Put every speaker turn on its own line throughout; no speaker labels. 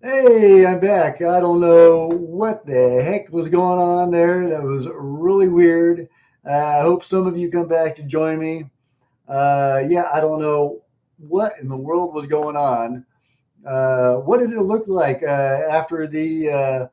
Hey, I'm back. I don't know what the heck was going on there. That was really weird. I hope some of you come back to join me. Yeah, I don't know what in the world was going on. What did it look like after because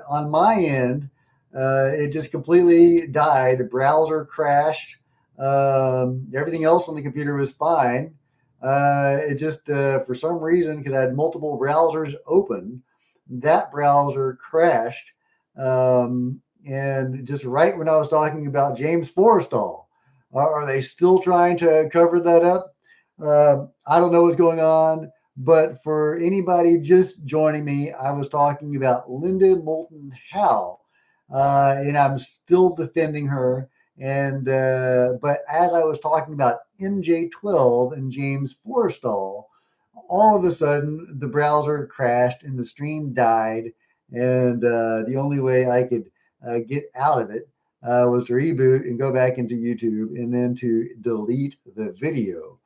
on my end, it just completely died. The browser crashed. Everything else on the computer was fine. It just, for some reason, because I had multiple browsers open, that browser crashed. And just right when I was talking about James Forrestal, are they still trying to cover that up? I don't know what's going on, but for anybody just joining me, I was talking about Linda Moulton Howe, and I'm still defending her. And but as I was talking about MJ12 and James Forrestal, all of a sudden the browser crashed and the stream died, and the only way I could get out of it was to reboot and go back into YouTube and then to delete the video.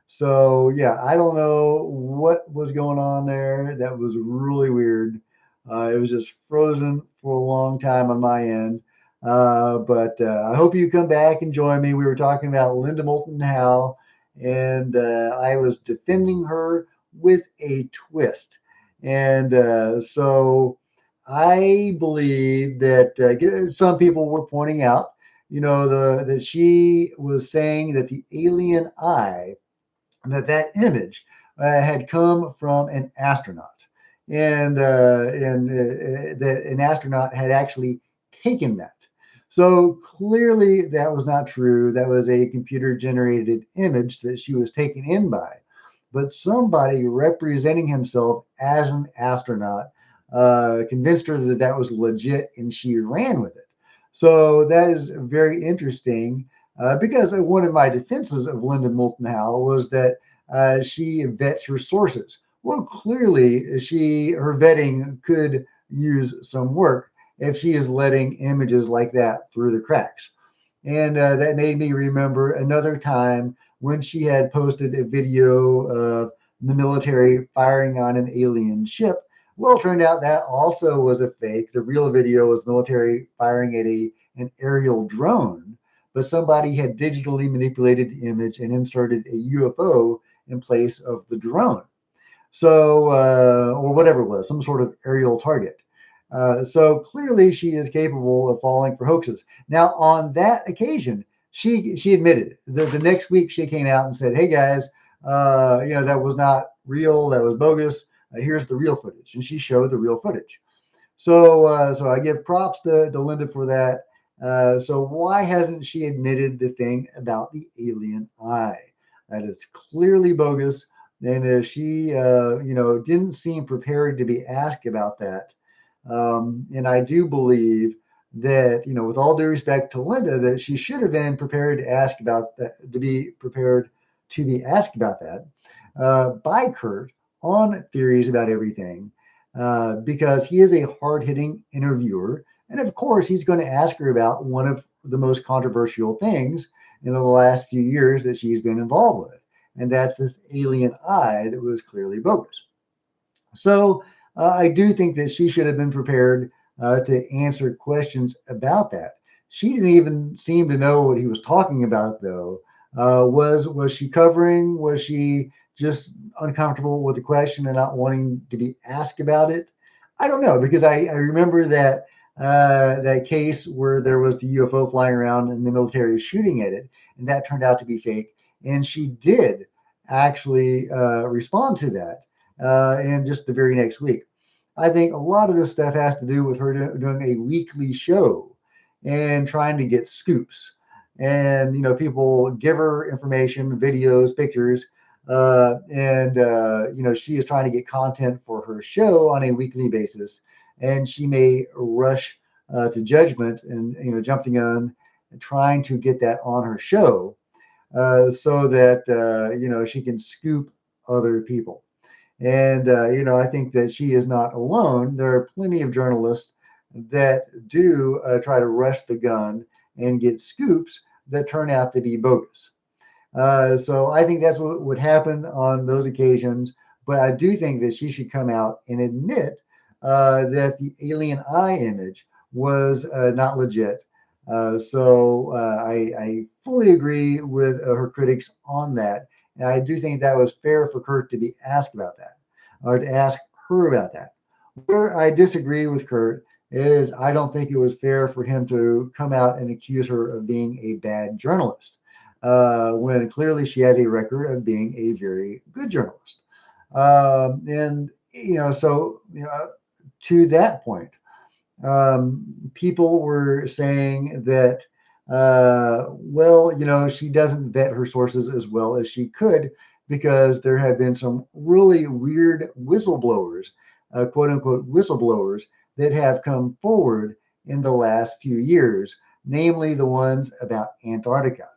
So yeah, I don't know what was going on there. That was really weird. It was just frozen for a long time on my end. But I hope you come back and join me. We were talking about Linda Moulton Howe, and I was defending her with a twist. And so I believe that some people were pointing out, that she was saying that the alien eye that image had come from an astronaut, and that an astronaut had actually taken that. So clearly, that was not true. That was a computer generated image that she was taken in by. But somebody representing himself as an astronaut convinced her that that was legit, and she ran with it. So that is very interesting because one of my defenses of Linda Moulton Howe was that she vets her sources. Well, clearly, her vetting could use some work if she is letting images like that through the cracks. And that made me remember another time when she had posted a video of the military firing on an alien ship. Well, it turned out that also was a fake. The real video was military firing at an aerial drone, but somebody had digitally manipulated the image and inserted a UFO in place of the drone. So, or whatever it was, some sort of aerial target. So clearly, she is capable of falling for hoaxes. Now, on that occasion, she admitted it. The next week, she came out and said, "Hey guys, that was not real. That was bogus. Here's the real footage," and she showed the real footage. So I give props to Linda for that. So why hasn't she admitted the thing about the alien eye? That is clearly bogus. And she, didn't seem prepared to be asked about that. And I do believe that, with all due respect to Linda, that she should have been prepared to ask about that, to be prepared to be asked about that by Kurt on theories about everything, because he is a hard hitting interviewer. And of course, he's going to ask her about one of the most controversial things in the last few years that she's been involved with. And that's this alien eye that was clearly bogus. So I do think that she should have been prepared to answer questions about that. She didn't even seem to know what he was talking about, though. Was she covering? Was she just uncomfortable with the question and not wanting to be asked about it? I don't know, because I remember that case where there was the UFO flying around and the military shooting at it, and that turned out to be fake. And she did actually respond to that and just the very next week. I think a lot of this stuff has to do with her doing a weekly show and trying to get scoops. And, people give her information, videos, pictures, and she is trying to get content for her show on a weekly basis. And she may rush to judgment and, jump the gun and trying to get that on her show so that, she can scoop other people. And, I think that she is not alone. There are plenty of journalists that do try to rush the gun and get scoops that turn out to be bogus. So I think that's what would happen on those occasions. But I do think that she should come out and admit that the alien eye image was not legit. I fully agree with her critics on that. And I do think that was fair for Kurt to be asked about that, or to ask her about that. Where I disagree with Kurt is I don't think it was fair for him to come out and accuse her of being a bad journalist when clearly she has a record of being a very good journalist. And to that point, people were saying that, she doesn't vet her sources as well as she could because there have been some really weird whistleblowers, quote unquote whistleblowers, that have come forward in the last few years, namely the ones about Antarctica.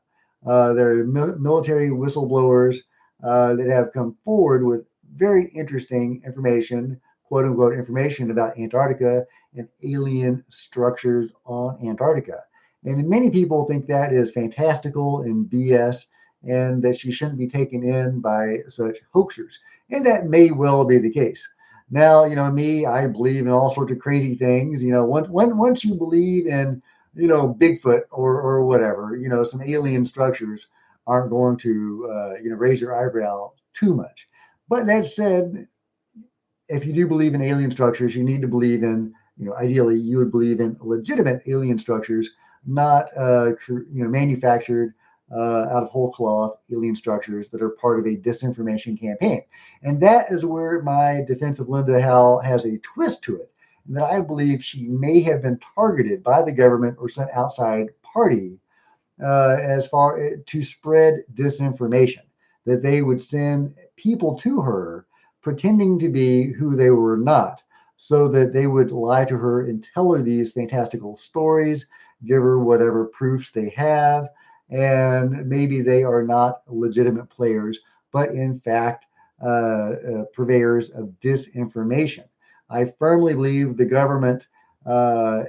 There are military whistleblowers that have come forward with very interesting information, quote unquote information about Antarctica and alien structures on Antarctica. And many people think that is fantastical and BS and that she shouldn't be taken in by such hoaxers. And that may well be the case. Now, me, I believe in all sorts of crazy things. Once you believe in, Bigfoot or whatever, some alien structures aren't going to, raise your eyebrow too much. But that said, if you do believe in alien structures, you need to believe in, ideally, you would believe in legitimate alien structures, not, manufactured out of whole cloth alien structures that are part of a disinformation campaign. And that is where my defense of Linda Howe has a twist to it. And that I believe she may have been targeted by the government or some outside party as far to spread disinformation, that they would send people to her pretending to be who they were not, so that they would lie to her and tell her these fantastical stories, give her whatever proofs they have, and maybe they are not legitimate players, but in fact, purveyors of disinformation. I firmly believe the government, and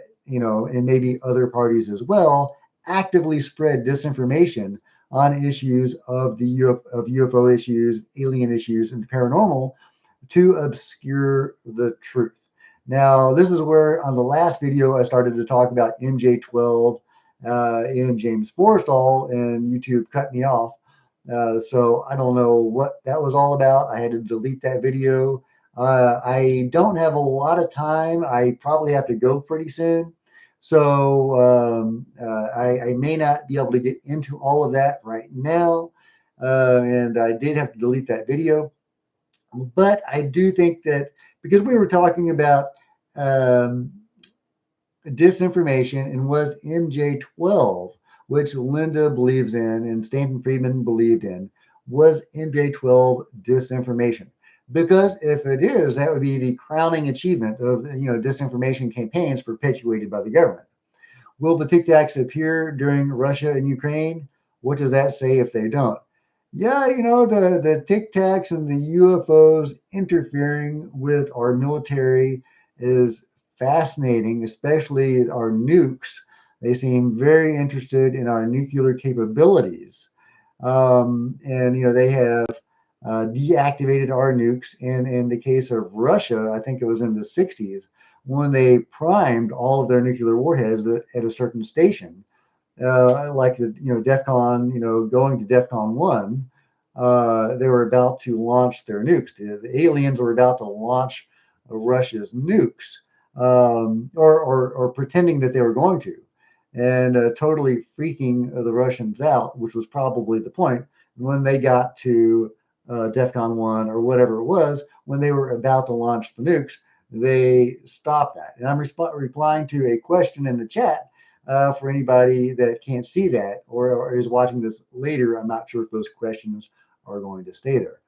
maybe other parties as well, actively spread disinformation on issues of UFO issues, alien issues, and the paranormal to obscure the truth. Now, this is where on the last video I started to talk about MJ12 and James Forrestal, and YouTube cut me off. So I don't know what that was all about. I had to delete that video. I don't have a lot of time. I probably have to go pretty soon. So I may not be able to get into all of that right now. And I did have to delete that video. But I do think that because we were talking about um, disinformation and was MJ12, which Linda believes in and Stanton Friedman believed in, was MJ12 disinformation? Because if it is, that would be the crowning achievement of disinformation campaigns perpetuated by the government. Will the Tic Tacs appear during Russia and Ukraine? What does that say if they don't? Yeah, the Tic Tacs and the UFOs interfering with our military is fascinating, especially our nukes. They seem very interested in our nuclear capabilities. And, they have deactivated our nukes. And in the case of Russia, I think it was in the 60s, when they primed all of their nuclear warheads at a certain station, like the DEFCON, going to DEFCON 1, they were about to launch their nukes. The aliens were about to launch Russia's nukes, or pretending that they were going to, and totally freaking the Russians out, which was probably the point. When they got to DEFCON 1 or whatever it was, when they were about to launch the nukes, they stopped that. And I'm replying to a question in the chat for anybody that can't see that or is watching this later. I'm not sure if those questions are going to stay there.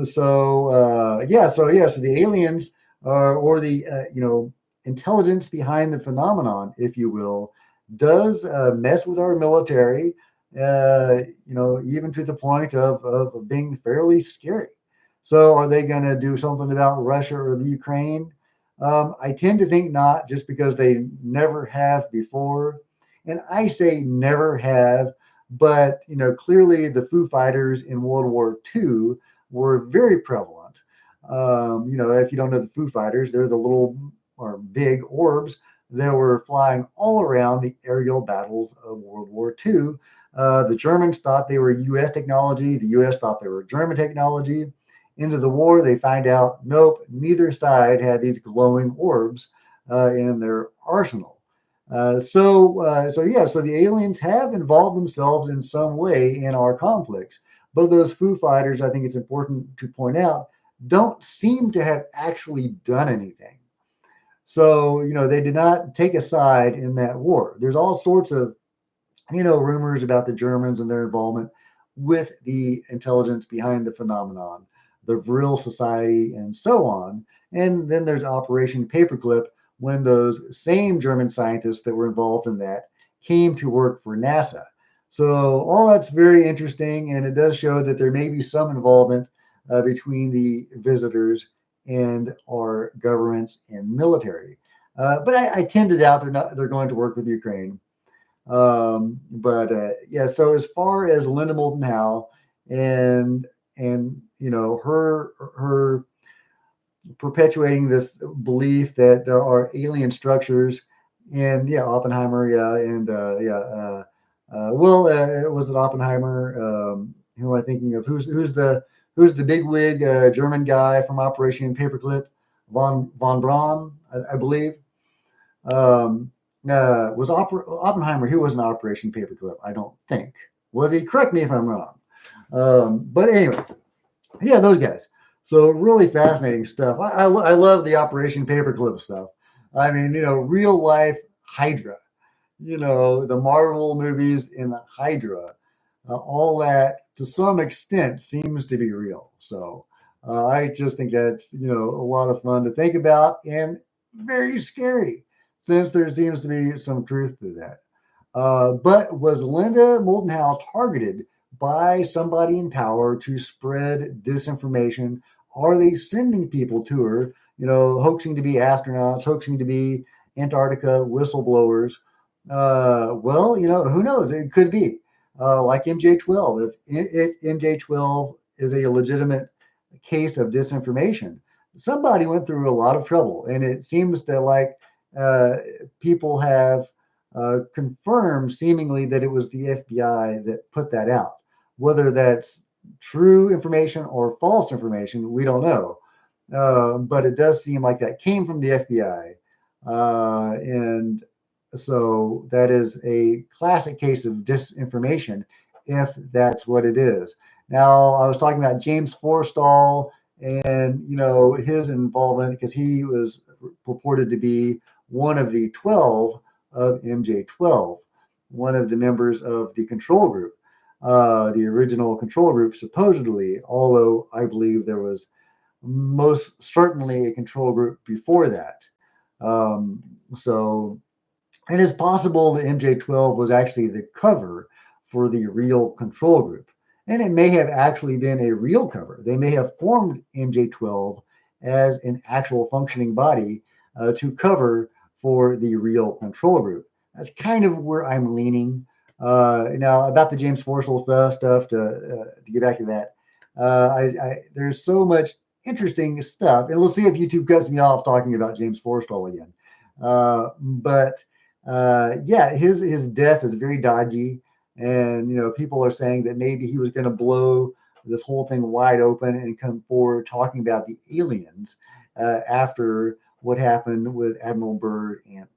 So the aliens or the intelligence behind the phenomenon, if you will, does mess with our military, even to the point of being fairly scary. So are they going to do something about Russia or the Ukraine? I tend to think not, just because they never have before. And I say never have, but clearly the Foo Fighters in World War II were very prevalent If you don't know the Foo Fighters, they're the little or big orbs that were flying all around the aerial battles of World War II. The Germans thought they were U.S. technology. The U.S. thought they were German technology. Into the war, they find out, nope, neither side had these glowing orbs in their arsenal. So the aliens have involved themselves in some way in our conflicts. But those Foo Fighters, I think it's important to point out, don't seem to have actually done anything. So, they did not take a side in that war. There's all sorts of, rumors about the Germans and their involvement with the intelligence behind the phenomenon, the Vril Society, and so on. And then there's Operation Paperclip, when those same German scientists that were involved in that came to work for NASA. So all that's very interesting, and it does show that there may be some involvement between the visitors and our governments and military. But I tend to doubt they're going to work with Ukraine. Yeah, so as far as Linda Moulton Howe and her perpetuating this belief that there are alien structures, and yeah, Oppenheimer, yeah, and was it Oppenheimer? Who am I thinking of? Who's the bigwig German guy from Operation Paperclip? Von Braun, I believe. Oppenheimer? He wasn't Operation Paperclip, I don't think. Was he? Correct me if I'm wrong. But anyway, yeah, those guys. So really fascinating stuff. I love the Operation Paperclip stuff. I mean, real life Hydra. The Marvel movies in Hydra. All that to some extent seems to be real. So I just think that's a lot of fun to think about and very scary, since there seems to be some truth to that. But was Linda Moulton Howe targeted by somebody in power to spread disinformation? Are they sending people to her, hoaxing to be astronauts, hoaxing to be Antarctica whistleblowers? Well, who knows? It could be like MJ12. If MJ12 is a legitimate case of disinformation, somebody went through a lot of trouble, and it seems that uh, people have confirmed seemingly that it was the FBI that put that out. Whether that's true information or false information, we don't know. But it does seem like that came from the FBI. And so that is a classic case of disinformation, if that's what it is. Now, I was talking about James Forstall and his involvement, because he was purported to be one of the 12 of MJ12, one of the members of the control group, the original control group, supposedly, although I believe there was most certainly a control group before that. So it is possible that MJ12 was actually the cover for the real control group. And it may have actually been a real cover. They may have formed MJ12 as an actual functioning body to cover for the real control group. That's kind of where I'm leaning. Now, about the James Forstall stuff, to get back to that, there's so much interesting stuff. And we'll see if YouTube cuts me off talking about James Forstall again. But yeah, his death is very dodgy, and people are saying that maybe he was going to blow this whole thing wide open and come forward talking about the aliens after what happened with Admiral Byrd in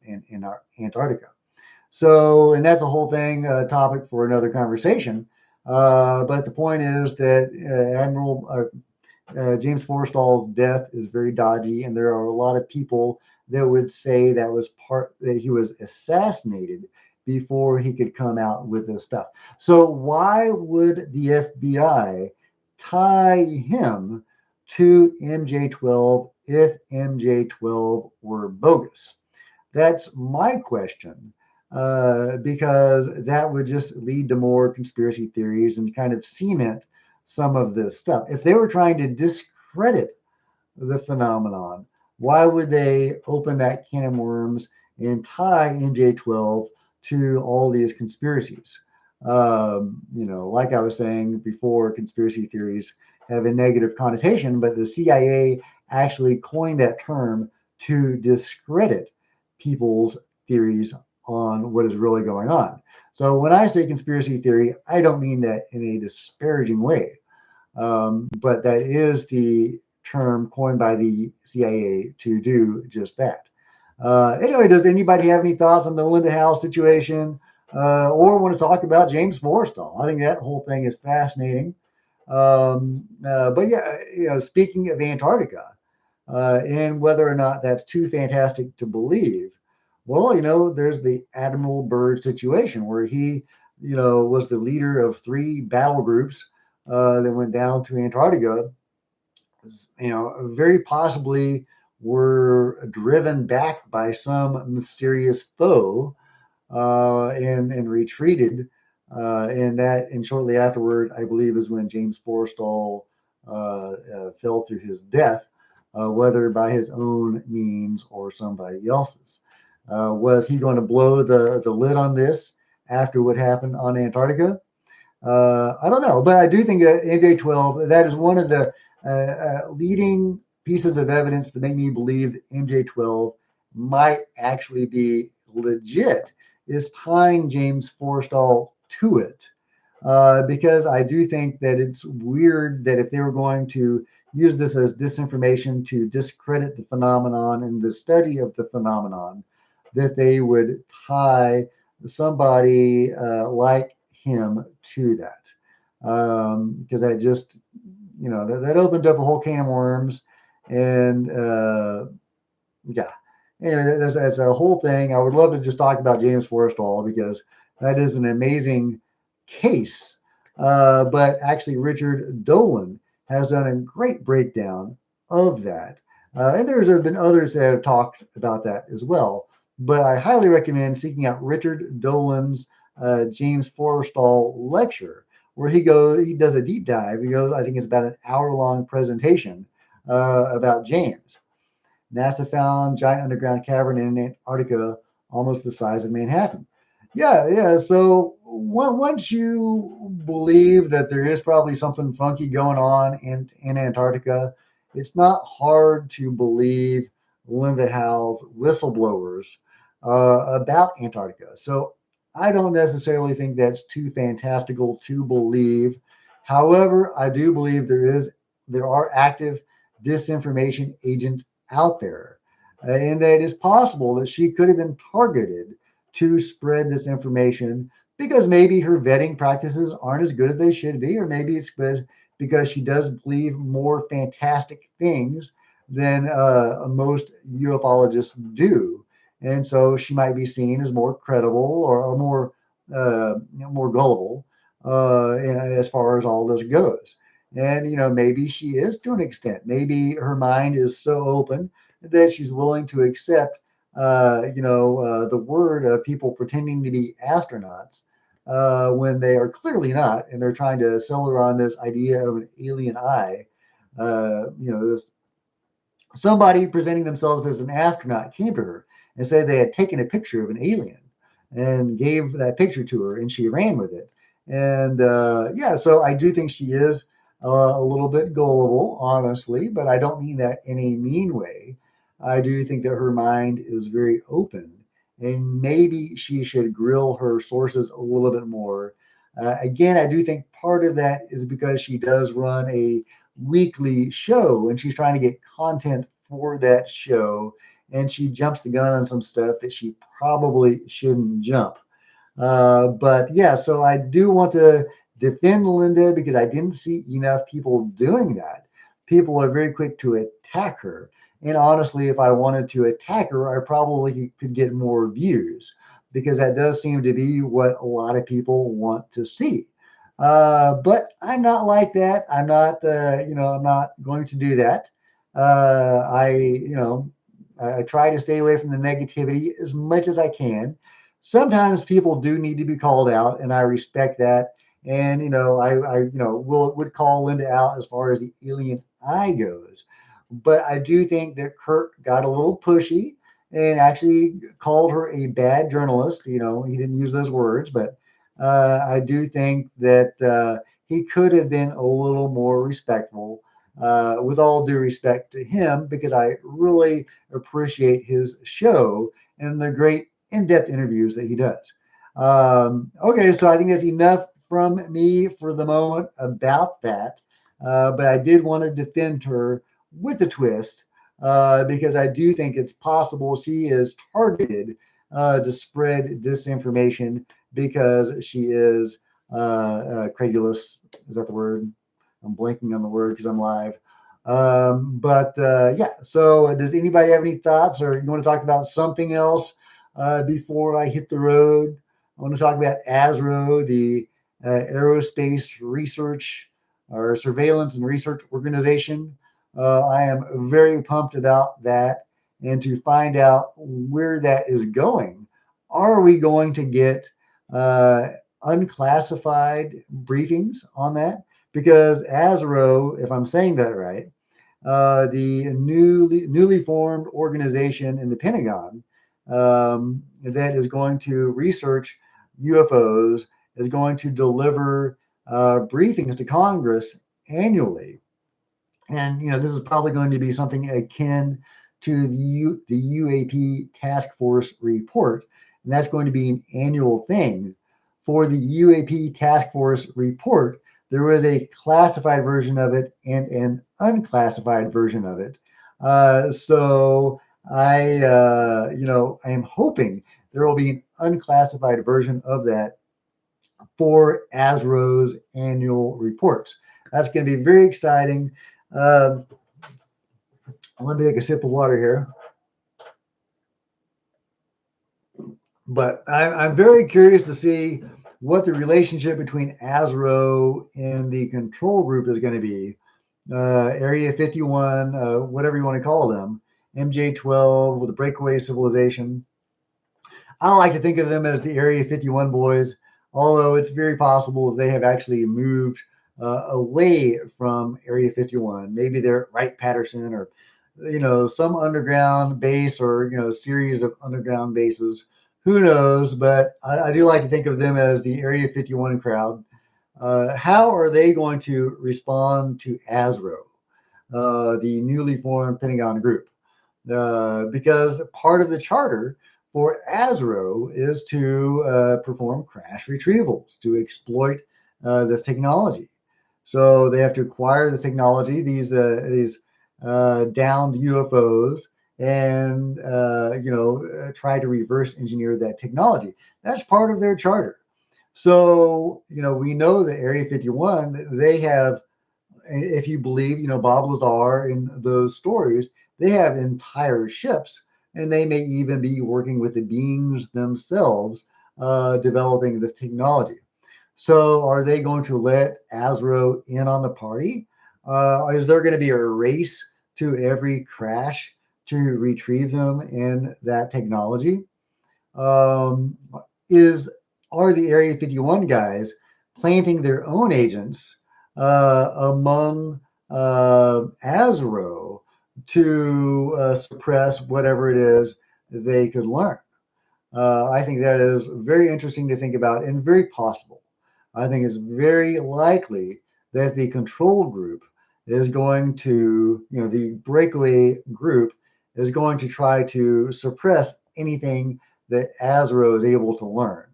Antarctica. So, and that's a whole thing, topic for another conversation. But the point is that Admiral James Forstall's death is very dodgy, and there are a lot of people that would say that he was assassinated before he could come out with this stuff. So why would the FBI tie him to MJ12 if MJ12 were bogus? That's my question. Because that would just lead to more conspiracy theories and kind of cement some of this stuff. If they were trying to discredit the phenomenon, why would they open that can of worms and tie MJ12 to all these conspiracies? Like I was saying before, conspiracy theories have a negative connotation, but the CIA actually coined that term to discredit people's theories on what is really going on. So when I say conspiracy theory, I don't mean that in a disparaging way, but that is the term coined by the CIA to do just that. Anyway, does anybody have any thoughts on the Linda Howe situation, or want to talk about James Forrestal? I think that whole thing is fascinating. But yeah, speaking of Antarctica, and whether or not that's too fantastic to believe, well, there's the Admiral Byrd situation where he, was the leader of three battle groups that went down to Antarctica, very possibly were driven back by some mysterious foe, and retreated. And shortly afterward, I believe, is when James Forrestal fell to his death, whether by his own means or somebody else's. Was he going to blow the lid on this after what happened on Antarctica? I don't know, but I do think MJ12, that is one of the leading pieces of evidence that make me believe that MJ12 might actually be legit, is tying James Forrestal to it. Because I do think that it's weird that if they were going to use this as disinformation to discredit the phenomenon and the study of the phenomenon, that they would tie somebody like him to that. Because that just, that opened up a whole can of worms. And yeah, anyway, that's a whole thing. I would love to just talk about James Forrestal because that is an amazing case. But actually, Richard Dolan has done a great breakdown of that. And there's been others that have talked about that as well. But I highly recommend seeking out Richard Dolan's James Forrestal lecture, where he does a deep dive. He goes, I think it's about an hour-long presentation about James. NASA found giant underground cavern in Antarctica, almost the size of Manhattan. Yeah, yeah. So once you believe that there is probably something funky going on in Antarctica, it's not hard to believe Linda Howe's whistleblowers about Antarctica. So I don't necessarily think that's too fantastical to believe. However, I do believe there are active disinformation agents out there, and that it is possible that she could have been targeted to spread this information because maybe her vetting practices aren't as good as they should be, or maybe it's good because she does believe more fantastic things than most ufologists do, and so she might be seen as more credible or more more gullible as far as all this goes. And maybe she is to an extent. Maybe her mind is so open that she's willing to accept the word of people pretending to be astronauts when they are clearly not, and they're trying to sell her on this idea of an alien eye. This somebody presenting themselves as an astronaut came to her and said they had taken a picture of an alien and gave that picture to her, and she ran with it. And yeah, so I do think she is a little bit gullible, honestly, but I don't mean that in a mean way. I do think that her mind is very open, and maybe she should grill her sources a little bit more. Again, I do think part of that is because she does run a weekly show and she's trying to get content for that show, and she jumps the gun on some stuff that she probably shouldn't jump. But yeah, so I do want to defend Linda because I didn't see enough people doing that. People are very quick to attack her. And honestly, if I wanted to attack her, I probably could get more views because that does seem to be what a lot of people want to see. But I'm not like that. I'm not, I'm not going to do that. I try to stay away from the negativity as much as I can. Sometimes people do need to be called out, and I respect that. And I would call Linda out as far as the alien eye goes. But I do think that Kurt got a little pushy and actually called her a bad journalist. He didn't use those words, but I do think that he could have been a little more respectful. With all due respect to him, because I really appreciate his show and the great in-depth interviews that he does. Okay, so I think that's enough from me for the moment about that. But I did want to defend her with a twist because I do think it's possible she is targeted to spread disinformation because she is credulous. Is that the word? I'm blanking on the word because I'm live. But yeah, so does anybody have any thoughts or you want to talk about something else before I hit the road? I want to talk about ASRO, the Aerospace Research or Surveillance and Research Organization. I am very pumped about that and to find out where that is going. Are we going to get unclassified briefings on that? Because ASRO, if I'm saying that right, the newly formed organization in the Pentagon that is going to research UFOs is going to deliver briefings to Congress annually. And this is probably going to be something akin to the UAP Task Force report, and that's going to be an annual thing. For the UAP Task Force report, there was a classified version of it and an unclassified version of it. So I am hoping there will be an unclassified version of that for ASRO's annual reports. That's going to be very exciting. Um, Let me take a sip of water here. But I'm very curious to see what the relationship between ASRO and the control group is going to be. Area 51, whatever you want to call them, MJ12 with a breakaway civilization. I like to think of them as the Area 51 boys, although it's very possible they have actually moved away from Area 51. Maybe they're at Wright-Patterson or some underground base or series of underground bases. Who knows? But I do like to think of them as the Area 51 crowd. How are they going to respond to ASRO, the newly formed Pentagon group? Because part of the charter for ASRO is to perform crash retrievals, to exploit this technology. So they have to acquire this technology, these downed UFOs, and try to reverse engineer that technology. That's part of their charter. So we know that Area 51, they have, if you believe, Bob Lazar in those stories, they have entire ships, and they may even be working with the beings themselves, developing this technology. So, are they going to let ASRO in on the party? Is there going to be a race to every crash to retrieve them in that technology? Um, is Are the Area 51 guys planting their own agents among ASRO to suppress whatever it is they could learn? I think that is very interesting to think about and very possible. I think it's very likely that the control group is going to, the breakaway group is going to try to suppress anything that ASRO is able to learn.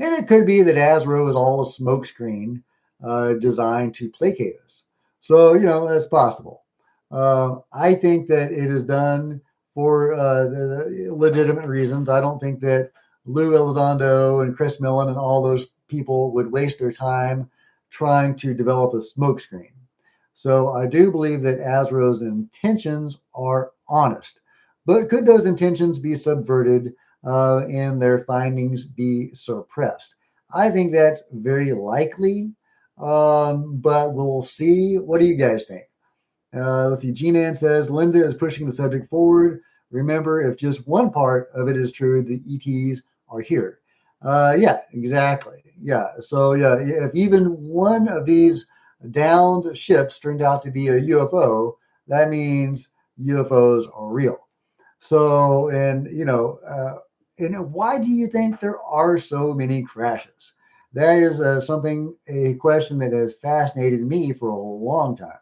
And it could be that ASRO is all a smokescreen designed to placate us. So, that's possible. I think that it is done for the legitimate reasons. I don't think that Lou Elizondo and Chris Millen and all those people would waste their time trying to develop a smokescreen. So I do believe that ASRO's intentions are honest. But could those intentions be subverted and their findings be suppressed? I think that's very likely, but we'll see. What do you guys think? Let's see. G-Man says Linda is pushing the subject forward. Remember, if just one part of it is true, the ETs are here. Yeah, exactly. Yeah. So yeah, if even one of these downed ships turned out to be a UFO, that means UFOs are real. So, and why do you think there are so many crashes? That is a question that has fascinated me for a long time.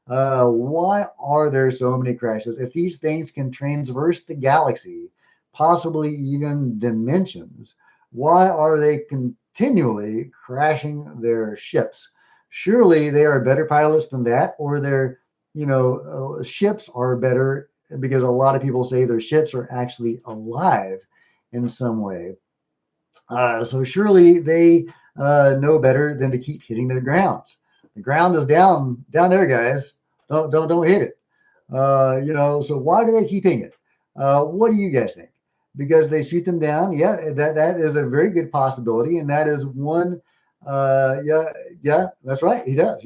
Why are there so many crashes? If these things can transverse the galaxy, possibly even dimensions, why are they continually crashing their ships? Surely they are better pilots than that, or their, ships are better because a lot of people say their ships are actually alive in some way. So surely they know better than to keep hitting the ground. The ground is down there, guys. Don't hit it. So why do they keep hitting it? What do you guys think? Because they shoot them down? Yeah, that is a very good possibility, and that is one. Yeah, yeah, that's right. He does.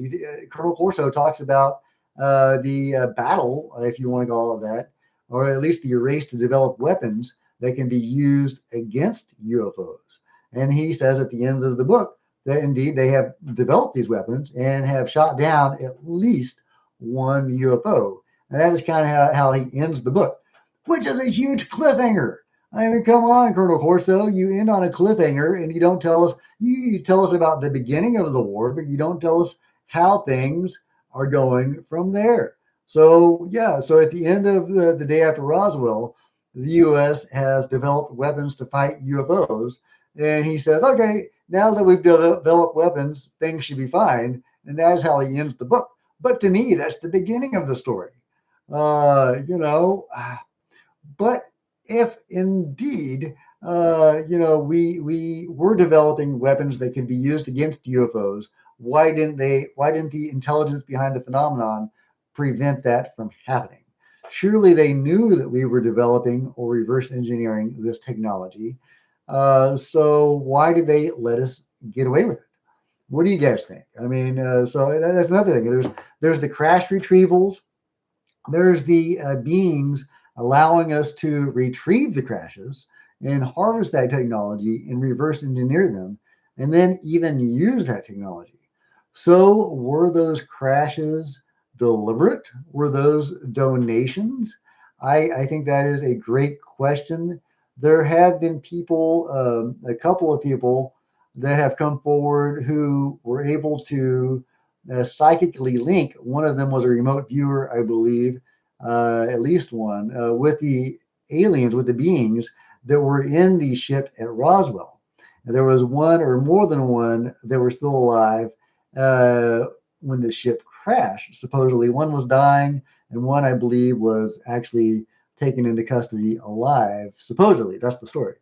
Colonel Corso talks about the battle, if you want to call it that, or at least the race to develop weapons that can be used against UFOs. And he says at the end of the book that indeed they have developed these weapons and have shot down at least one UFO. And that is kind of how he ends the book, which is a huge cliffhanger. I mean, come on, Colonel Corso, you end on a cliffhanger and you don't tell us, you tell us about the beginning of the war, but you don't tell us how things are going from there. So, yeah, so at the end of the day after Roswell, the U.S. has developed weapons to fight UFOs. And he says, okay, now that we've developed weapons, things should be fine. And that's how he ends the book. But to me, that's the beginning of the story. Uh, you know, but if indeed, we were developing weapons that could be used against UFOs, why didn't they? Why didn't the intelligence behind the phenomenon prevent that from happening? Surely they knew that we were developing or reverse engineering this technology. So why did they let us get away with it? What do you guys think? I mean, so that's another thing. There's the crash retrievals. There's the beings allowing us to retrieve the crashes and harvest that technology and reverse engineer them, and then even use that technology. So, were those crashes deliberate? Were those donations? I think that is a great question. There have been people, a couple of people that have come forward who were able to psychically link. One of them was a remote viewer, I believe, at least one, with the aliens, with the beings that were in the ship at Roswell. And there was one or more than one that were still alive uh, when the ship crashed. Supposedly, one was dying, and one, I believe, was actually taken into custody alive. Supposedly, that's the story.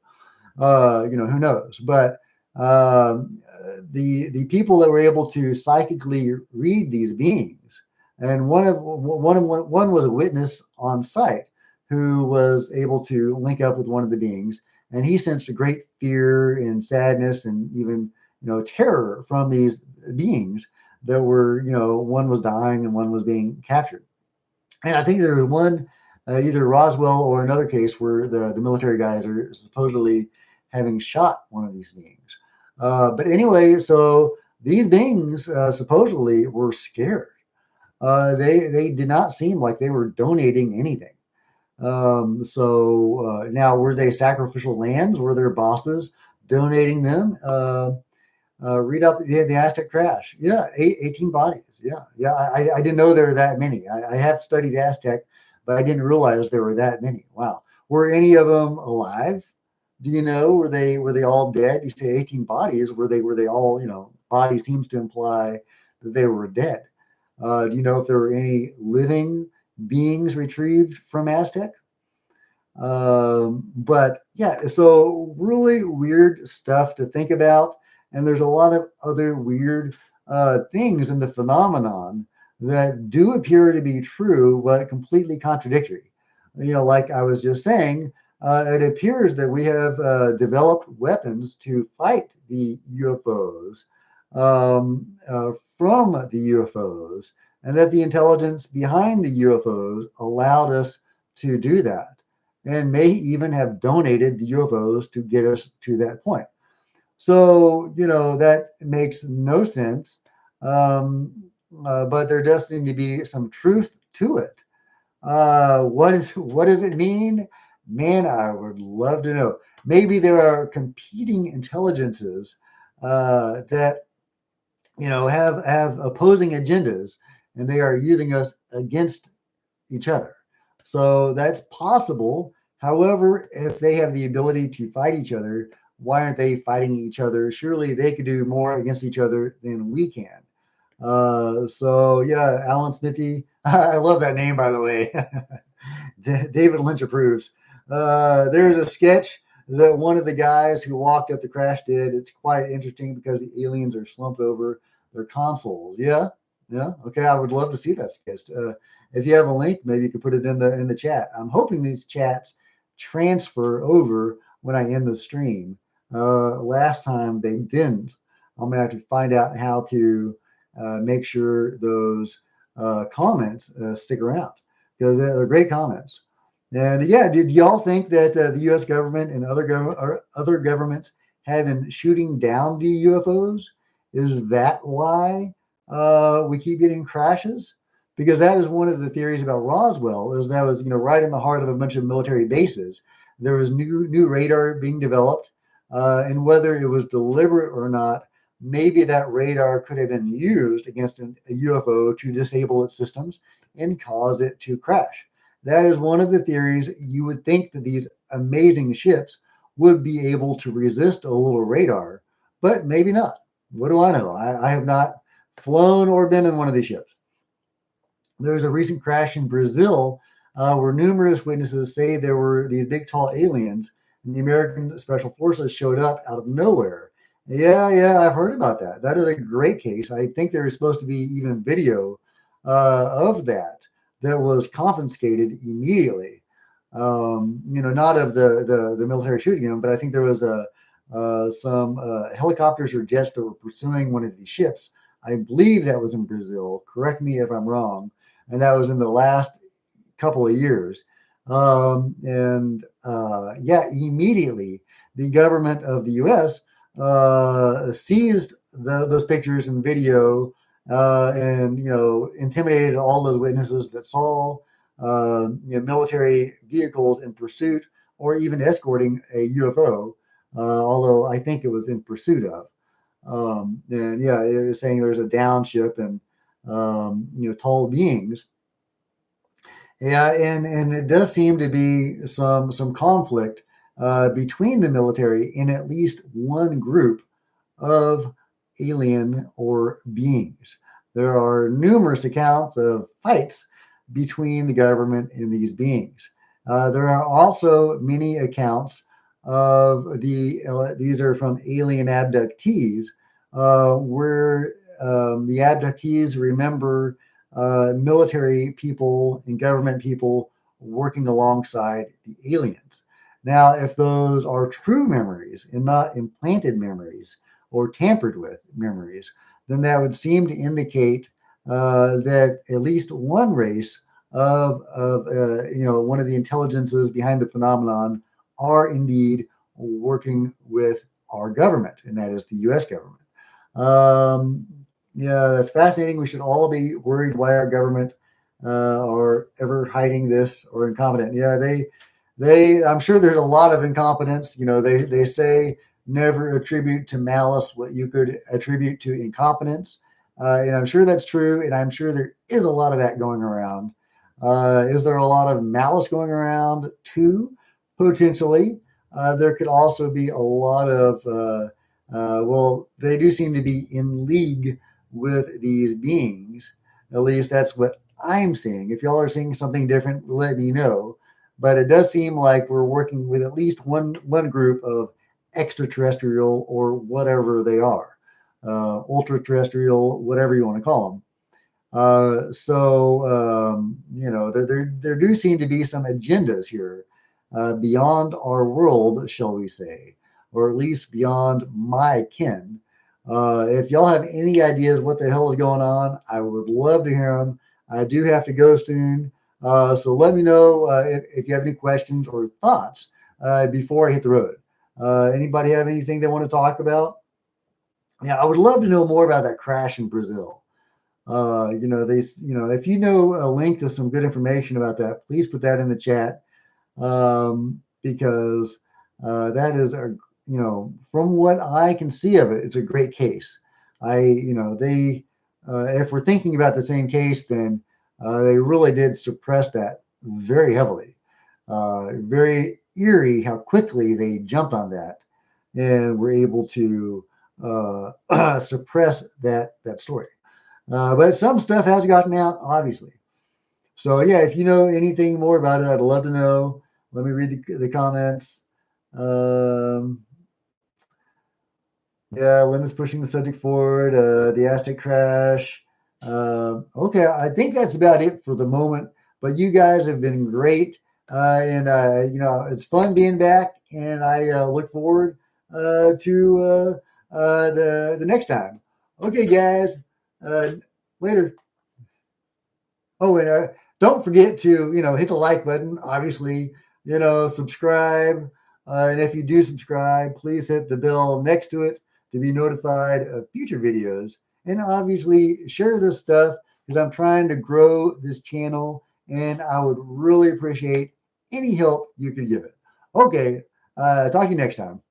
Who knows? But the people that were able to psychically read these beings, and one was a witness on site who was able to link up with one of the beings, and he sensed a great fear and sadness and even terror from these beings that were one was dying and one was being captured. And I think there was one, either Roswell or another case where the military guys are supposedly having shot one of these beings. But anyway, so these beings supposedly were scared. They did not seem like they were donating anything. Now, were they sacrificial lambs? Were their bosses donating them? Read up the Aztec Crash. Yeah, 18 bodies. Yeah, yeah. I didn't know there were that many. I have studied Aztec, but I didn't realize there were that many. Wow. Were any of them alive? Do you know? Were they all dead? You say 18 bodies. Were they all? Body seems to imply that they were dead. Do you know if there were any living beings retrieved from Aztec? But yeah, so really weird stuff to think about. And there's a lot of other weird things in the phenomenon that do appear to be true, but completely contradictory. Like I was just saying, it appears that we have developed weapons to fight the UFOs from the UFOs, and that the intelligence behind the UFOs allowed us to do that and may even have donated the UFOs to get us to that point. So, that makes no sense. Um, but there does seem to be some truth to it. What does it mean? Man, I would love to know. Maybe there are competing intelligences that have opposing agendas, and they are using us against each other. So that's possible. However, if they have the ability to fight each other, why aren't they fighting each other? Surely they could do more against each other than we can. So yeah, Alan Smithy. I love that name, by the way. David Lynch approves. There's a sketch that one of the guys who walked up the crash did. It's quite interesting because the aliens are slumped over their consoles. Yeah, yeah. Okay, I would love to see that sketch. If you have a link, maybe you could put it in the chat. I'm hoping these chats transfer over when I end the stream. Last time they didn't. I'm gonna have to find out how to make sure those comments stick around because they're great comments. And yeah, did y'all think that the U.S. government and other governments have been shooting down the UFOs? Is that why we keep getting crashes? Because that is one of the theories about Roswell. Is that was right in the heart of a bunch of military bases. There was new radar being developed, and whether it was deliberate or not, maybe that radar could have been used against a UFO to disable its systems and cause it to crash. That is one of the theories. You would think that these amazing ships would be able to resist a little radar, but maybe not. What do I know? I have not flown or been in one of these ships. There was a recent crash in Brazil where numerous witnesses say there were these big, tall aliens, and the American Special Forces showed up out of nowhere. Yeah, yeah, I've heard about that. That is a great case. I think there is supposed to be even video of that that was confiscated immediately. Not of the military shooting them, but I think there was some helicopters or jets that were pursuing one of these ships. I believe that was in Brazil. Correct me if I'm wrong, and that was in the last couple of years. Yeah, immediately the government of the U.S. Seized those pictures and video, and intimidated all those witnesses that saw military vehicles in pursuit or even escorting a UFO. Although I think it was in pursuit of. And yeah, it was saying there's a downship and tall beings. Yeah, and it does seem to be some conflict between the military and at least one group of alien or beings. There are numerous accounts of fights between the government and these beings. There are also many accounts of these are from alien abductees, where the abductees remember military people and government people working alongside the aliens. Now, if those are true memories and not implanted memories or tampered with memories, then that would seem to indicate that at least one race of one of the intelligences behind the phenomenon are indeed working with our government, and that is the U.S. government. Um, yeah, that's fascinating. We should all be worried why our government are ever hiding this or incompetent. Yeah, I'm sure there's a lot of incompetence. They say never attribute to malice what you could attribute to incompetence. And I'm sure that's true. And I'm sure there is a lot of that going around. Is there a lot of malice going around too? Potentially. There could also be a lot of, well, they do seem to be in league with these beings. At least that's what I'm seeing. If y'all are seeing something different, let me know. But it does seem like we're working with at least one group of extraterrestrial or whatever they are, ultra terrestrial, whatever you want to call them. There do seem to be some agendas here beyond our world, shall we say, or at least beyond my kin. If y'all have any ideas what the hell is going on, I would love to hear them. I do have to go soon. So let me know if you have any questions or thoughts before I hit the road. Anybody have anything they want to talk about? Yeah, I would love to know more about that crash in Brazil. If you know a link to some good information about that, please put that in the chat, because that is from what I can see of it, it's a great case. They, if we're thinking about the same case, then they really did suppress that very heavily. Very eerie how quickly they jumped on that and were able to suppress that story. But some stuff has gotten out, obviously. So yeah, if you know anything more about it, I'd love to know. Let me read the comments. Um, yeah, Linda's pushing the subject forward. The Aztec Crash. Okay, I think that's about it for the moment. But you guys have been great, and it's fun being back, and I look forward to the next time. Okay, guys. Uh, Later. Oh, and don't forget to hit the like button. Obviously, subscribe, and if you do subscribe, please hit the bell next to it to be notified of future videos. And obviously, share this stuff because I'm trying to grow this channel, and I would really appreciate any help you could give it. Okay, talk to you next time.